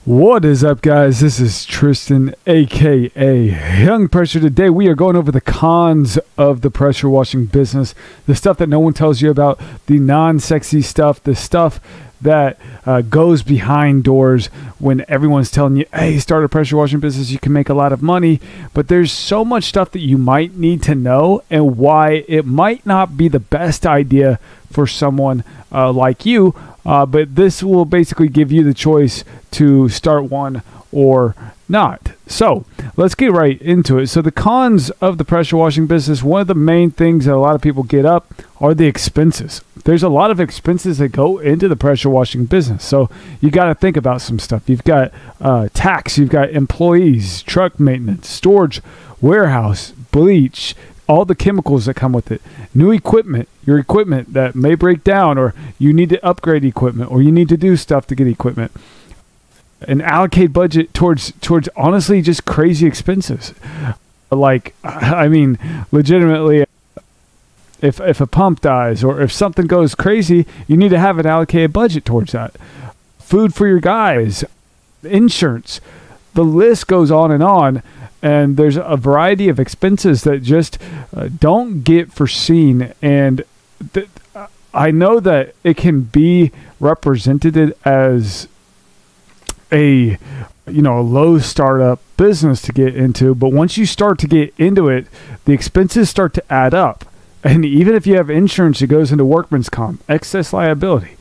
What is up, guys? This is Tristan, aka Young Pressure. Today we are going over the cons of the pressure washing business, the stuff that no one tells you about, the non-sexy stuff, the stuff that goes behind doors when everyone's telling you, hey, start a pressure washing business, you can make a lot of money. But there's so much stuff that you might need to know and why it might not be the best idea for someone like you. But this will basically give you the choice to start one or not. So let's get right into it. So the cons of the pressure washing business, one of the main things that a lot of people get up are the expenses. There's a lot of expenses that go into the pressure washing business. So you got to think about some stuff. You've got tax, you've got employees, truck maintenance, storage, warehouse, bleach, all the chemicals that come with it, new equipment, your equipment that may break down, or you need to upgrade equipment, or you need to do stuff to get equipment. An allocate budget towards honestly just crazy expenses. Like, I mean, legitimately, if a pump dies or if something goes crazy, you need to have an allocated budget towards that. Food for your guys, insurance, the list goes on. And there's a variety of expenses that just don't get foreseen. And I know that it can be represented as a low startup business to get into. But once you start to get into it, the expenses start to add up. And even if you have insurance, it goes into workman's comp, excess liability,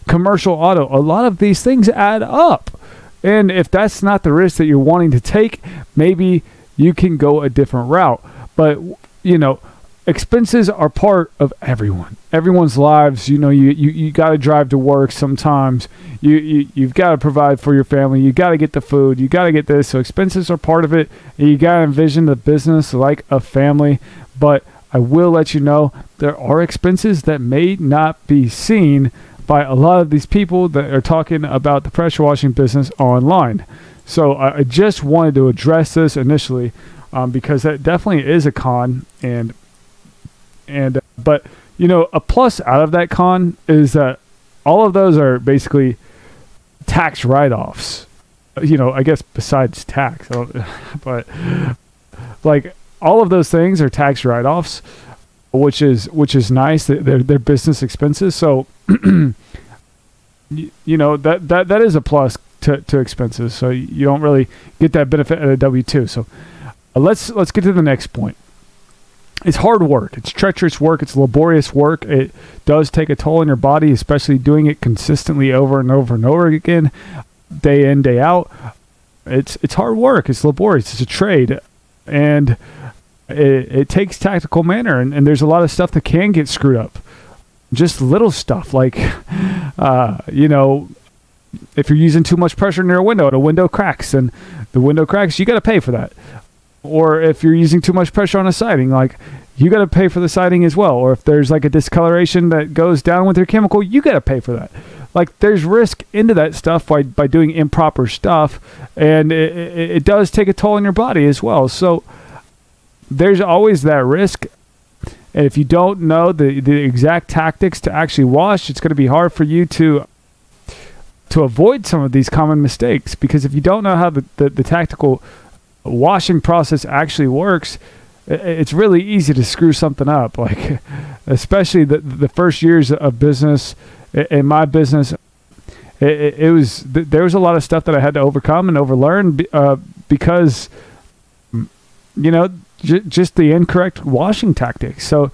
commercial auto. A lot of these things add up. And if that's not the risk that you're wanting to take, maybe you can go a different route. But, expenses are part of everyone's lives. You got to drive to work sometimes. You've got to provide for your family. You got to get the food. You got to get this. So expenses are part of it. And you got to envision the business like a family. But I will let you know there are expenses that may not be seen by a lot of these people that are talking about the pressure washing business online. So I just wanted to address this initially because that definitely is a con. But a plus out of that con is that all of those are basically tax write-offs. I guess besides tax, but like all of those things are tax write-offs, which is nice. They're business expenses. So that is a plus to expenses. So you don't really get that benefit at a W-2. So let's get to the next point. It's hard work. It's treacherous work. It's laborious work. It does take a toll on your body, especially doing it consistently over and over and over again, day in, day out. It's hard work. It's laborious. It's a trade, and it takes tactical manner. And there's a lot of stuff that can get screwed up. Just little stuff like, if you're using too much pressure near a window and a window cracks, and the window cracks, you got to pay for that. Or if you're using too much pressure on a siding, like you got to pay for the siding as well. Or if there's like a discoloration that goes down with your chemical, you got to pay for that. Like there's risk into that stuff by doing improper stuff, and it does take a toll on your body as well. So there's always that risk. And if you don't know the exact tactics to actually wash, it's going to be hard for you to avoid some of these common mistakes. Because if you don't know how the tactical washing process actually works, it's really easy to screw something up. Like, especially the first years of business, in my business, there was a lot of stuff that I had to overcome and overlearn because, just the incorrect washing tactics. So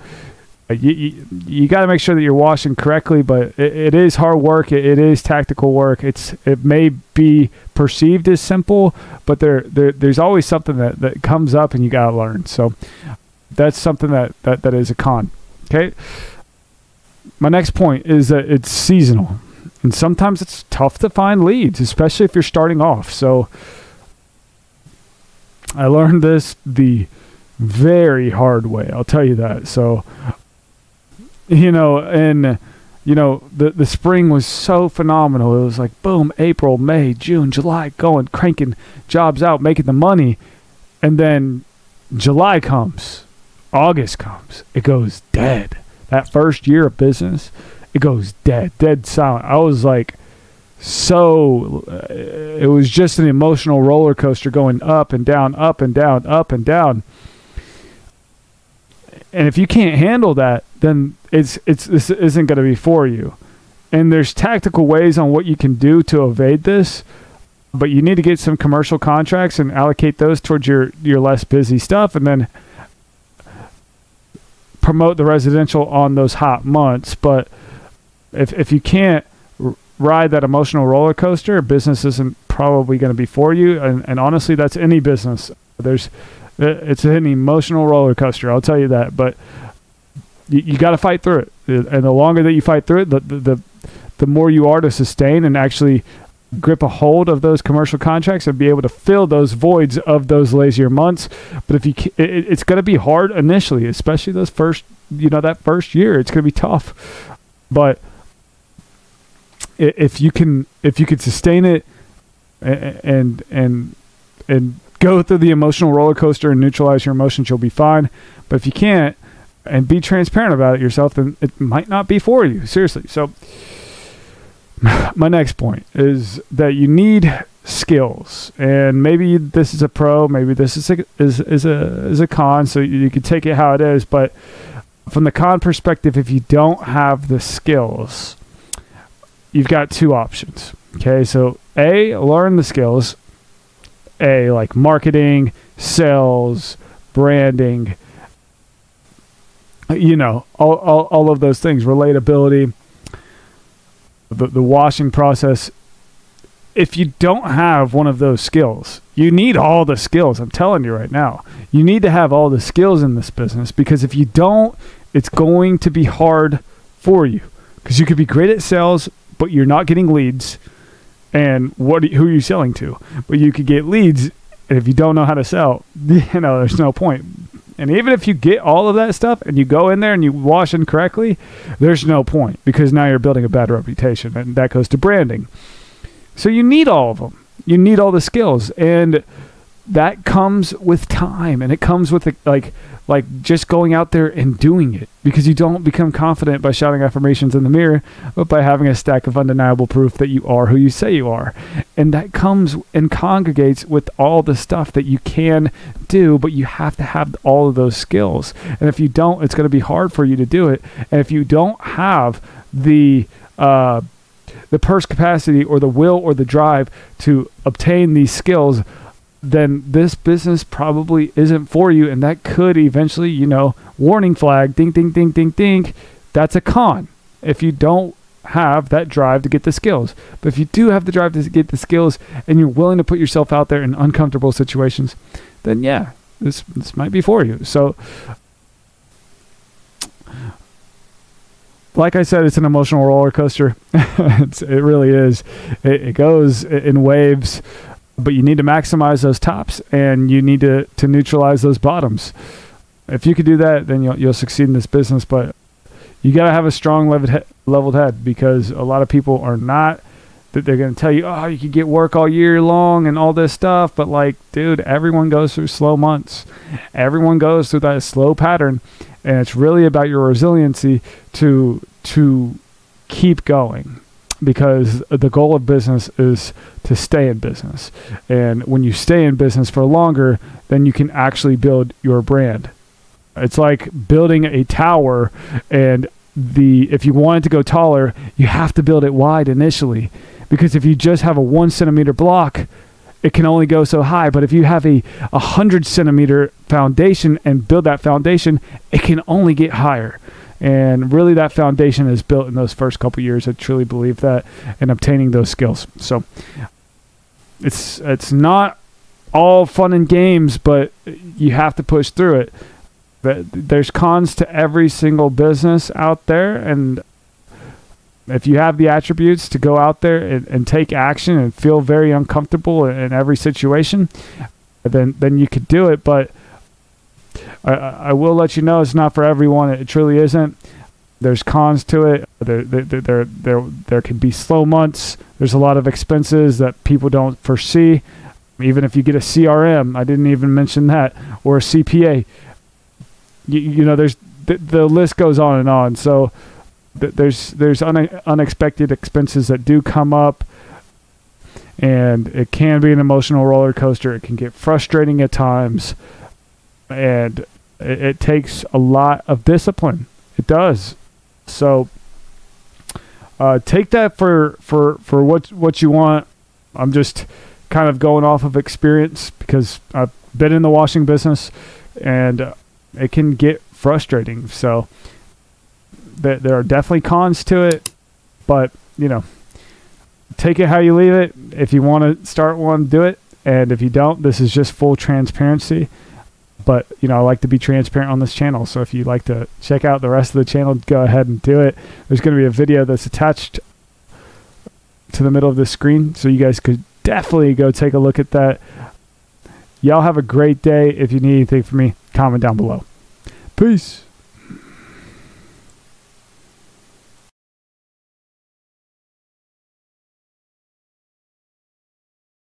you got to make sure that you're washing correctly, but it is hard work. It is tactical work. It may be perceived as simple, but there's always something that comes up and you got to learn. So that's something that is a con. Okay. My next point is that it's seasonal, and sometimes it's tough to find leads, especially if you're starting off. So I learned this the very hard way, I'll tell you that. So the spring was so phenomenal. It was like boom, April, May, June, July, going, cranking jobs out, making the money. And then July comes, August comes, it goes dead. That first year of business, it goes dead silent. I was like, so it was just an emotional roller coaster going up and down, up and down, up and down. And if you can't handle that, then this isn't going to be for you. And there's tactical ways on what you can do to evade this, but you need to get some commercial contracts and allocate those towards your less busy stuff, and then promote the residential on those hot months. But if you can't ride that emotional roller coaster, business isn't probably going to be for you. And honestly, that's any business. It's an emotional roller coaster, I'll tell you that. But you got to fight through it. And the longer that you fight through it, the more you are to sustain and actually grip a hold of those commercial contracts and be able to fill those voids of those lazier months. But if it's going to be hard initially, especially those first, that first year, it's going to be tough. But if you can sustain it and go through the emotional roller coaster and neutralize your emotions, you'll be fine. But if you can't, and be transparent about it yourself, then it might not be for you. Seriously. So my next point is that you need skills, and maybe this is a pro, maybe this is a con, so you can take it how it is. But from the con perspective, if you don't have the skills, you've got two options. Okay, so A, learn the skills. A, like marketing, sales, branding, all of those things, relatability, the washing process. If you don't have one of those skills, you need all the skills. I'm telling you right now, you need to have all the skills in this business, because if you don't, it's going to be hard for you, because you could be great at sales, but you're not getting leads. And who are you selling to? But you could get leads, and if you don't know how to sell, there's no point. And even if you get all of that stuff and you go in there and you wash incorrectly, there's no point, because now you're building a bad reputation, and that goes to branding. So you need all of them. You need all the skills, and that comes with time, and it comes with like just going out there and doing it, because you don't become confident by shouting affirmations in the mirror, but by having a stack of undeniable proof that you are who you say you are. And that comes and congregates with all the stuff that you can do, but you have to have all of those skills. And if you don't, it's going to be hard for you to do it. And if you don't have the purse capacity or the will or the drive to obtain these skills, then this business probably isn't for you. And that could eventually, warning flag, ding, ding, ding, ding, ding. That's a con if you don't have that drive to get the skills. But if you do have the drive to get the skills, and you're willing to put yourself out there in uncomfortable situations, then yeah, this might be for you. So like I said, it's an emotional roller coaster. It really is. It goes in waves. But you need to maximize those tops, and you need to neutralize those bottoms. If you could do that, then you'll succeed in this business. But you got to have a strong leveled head, because a lot of people are not. That they're going to tell you, oh, you can get work all year long and all this stuff. But like, dude, everyone goes through slow months. Everyone goes through that slow pattern, and it's really about your resiliency to keep going. Because the goal of business is to stay in business. And when you stay in business for longer, then you can actually build your brand. It's like building a tower, and if you want it to go taller, you have to build it wide initially. Because if you just have a 1 centimeter block, it can only go so high. But if you have a 100 centimeter foundation and build that foundation, it can only get higher. And really, that foundation is built in those first couple years. I truly believe that, in obtaining those skills. So it's not all fun and games, but you have to push through it. There's cons to every single business out there, and if you have the attributes to go out there and take action and feel very uncomfortable in every situation, then you could do it. But I will let you know, it's not for everyone. It truly isn't. There's cons to it. There can be slow months. There's a lot of expenses that people don't foresee. Even if you get a CRM, I didn't even mention that, or a CPA. There's the list goes on and on. So there's unexpected expenses that do come up. and it can be an emotional roller coaster. It can get frustrating at times, and it takes a lot of discipline. It does. So take that for what you want. I'm just kind of going off of experience because I've been in the washing business, and it can get frustrating. So there are definitely cons to it, but take it how you leave it. If you want to start one, do it, and if you don't, this is just full transparency. But I like to be transparent on this channel, so if you'd like to check out the rest of the channel, go ahead and do it. There's going to be a video that's attached to the middle of the screen, so you guys could definitely go take a look at that. Y'all have a great day. If you need anything from me, comment down below. Peace.